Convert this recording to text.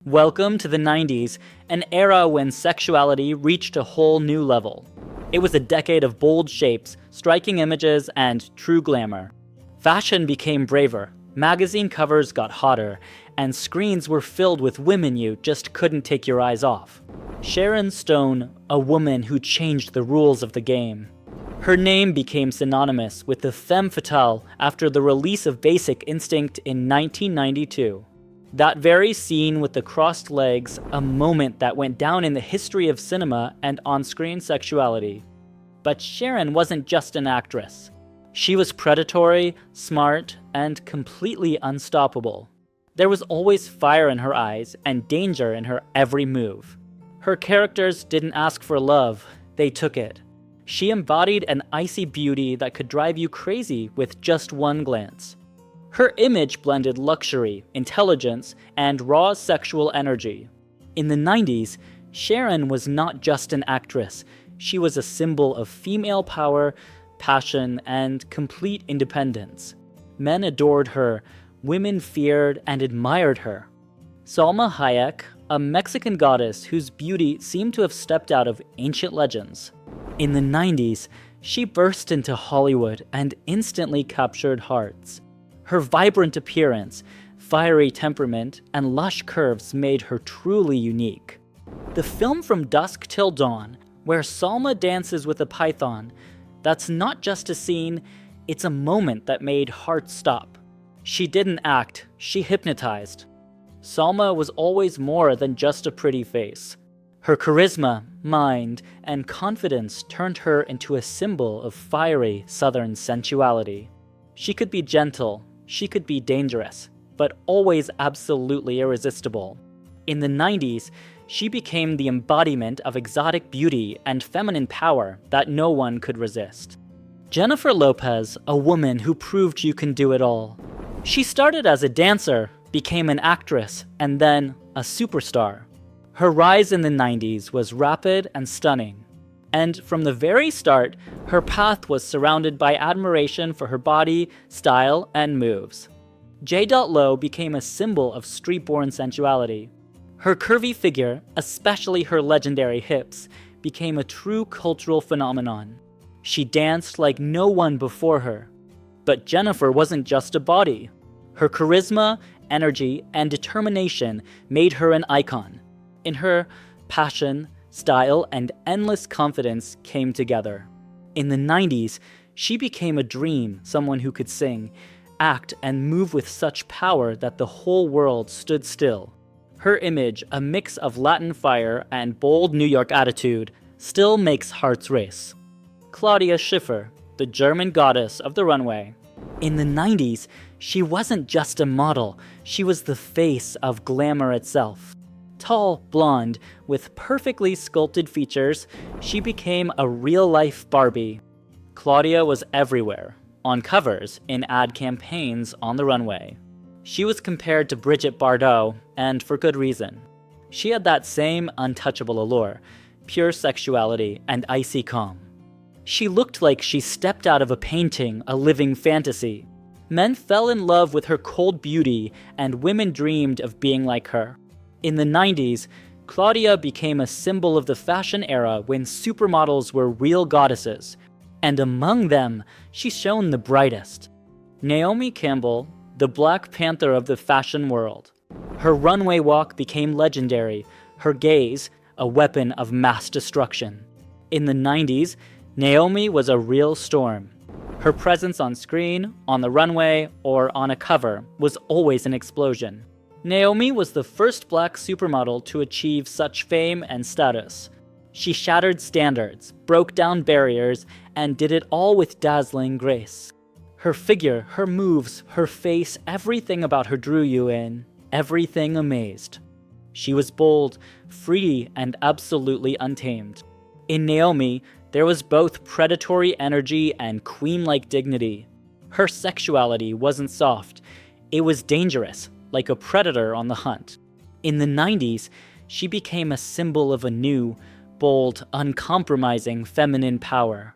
Welcome to the 90s, an era when sexuality reached a whole new level. It was a decade of bold shapes, striking images, and true glamour. Fashion became braver, magazine covers got hotter, and screens were filled with women you just couldn't take your eyes off. Sharon Stone, a woman who changed the rules of the game. Her name became synonymous with the femme fatale after the release of Basic Instinct in 1992. That very scene with the crossed legs, a moment that went down in the history of cinema and on-screen sexuality. But Sharon wasn't just an actress. She was predatory, smart, and completely unstoppable. There was always fire in her eyes and danger in her every move. Her characters didn't ask for love, they took it. She embodied an icy beauty that could drive you crazy with just one glance. Her image blended luxury, intelligence, and raw sexual energy. In the 90s, Sharon was not just an actress. She was a symbol of female power, passion, and complete independence. Men adored her, women feared and admired her. Salma Hayek, a Mexican goddess whose beauty seemed to have stepped out of ancient legends. In the 90s, she burst into Hollywood and instantly captured hearts. Her vibrant appearance, fiery temperament, and lush curves made her truly unique. The film From Dusk Till Dawn, where Salma dances with a python, that's not just a scene, it's a moment that made hearts stop. She didn't act, she hypnotized. Salma was always more than just a pretty face. Her charisma, mind, and confidence turned her into a symbol of fiery Southern sensuality. She could be gentle, she could be dangerous, but always absolutely irresistible. In the 90s, she became the embodiment of exotic beauty and feminine power that no one could resist. Jennifer Lopez, a woman who proved you can do it all. She started as a dancer, became an actress, and then a superstar. Her rise in the 90s was rapid and stunning. And from the very start, her path was surrounded by admiration for her body, style, and moves. J. Lo became a symbol of street-born sensuality. Her curvy figure, especially her legendary hips, became a true cultural phenomenon. She danced like no one before her. But Jennifer wasn't just a body. Her charisma, energy, and determination made her an icon. In her, passion, style, and endless confidence came together. In the 90s, she became a dream, someone who could sing, act, and move with such power that the whole world stood still. Her image, a mix of Latin fire and bold New York attitude, still makes hearts race. Claudia Schiffer, the German goddess of the runway. In the 90s, she wasn't just a model, she was the face of glamour itself. Tall, blonde, with perfectly sculpted features, she became a real-life Barbie. Claudia was everywhere, on covers, in ad campaigns, on the runway. She was compared to Brigitte Bardot, and for good reason. She had that same untouchable allure, pure sexuality, and icy calm. She looked like she stepped out of a painting, a living fantasy. Men fell in love with her cold beauty, and women dreamed of being like her. In the 90s, Claudia became a symbol of the fashion era when supermodels were real goddesses, and among them, she shone the brightest. Naomi Campbell, the Black Panther of the fashion world. Her runway walk became legendary, her gaze, a weapon of mass destruction. In the 90s, Naomi was a real storm. Her presence on screen, on the runway, or on a cover was always an explosion. Naomi was the first black supermodel to achieve such fame and status. She shattered standards, broke down barriers, and did it all with dazzling grace. Her figure, her moves, her face, everything about her drew you in. Everything amazed. She was bold, free, and absolutely untamed. In Naomi, there was both predatory energy and queen-like dignity. Her sexuality wasn't soft. It was dangerous, like a predator on the hunt. In the 90s, she became a symbol of a new, bold, uncompromising feminine power.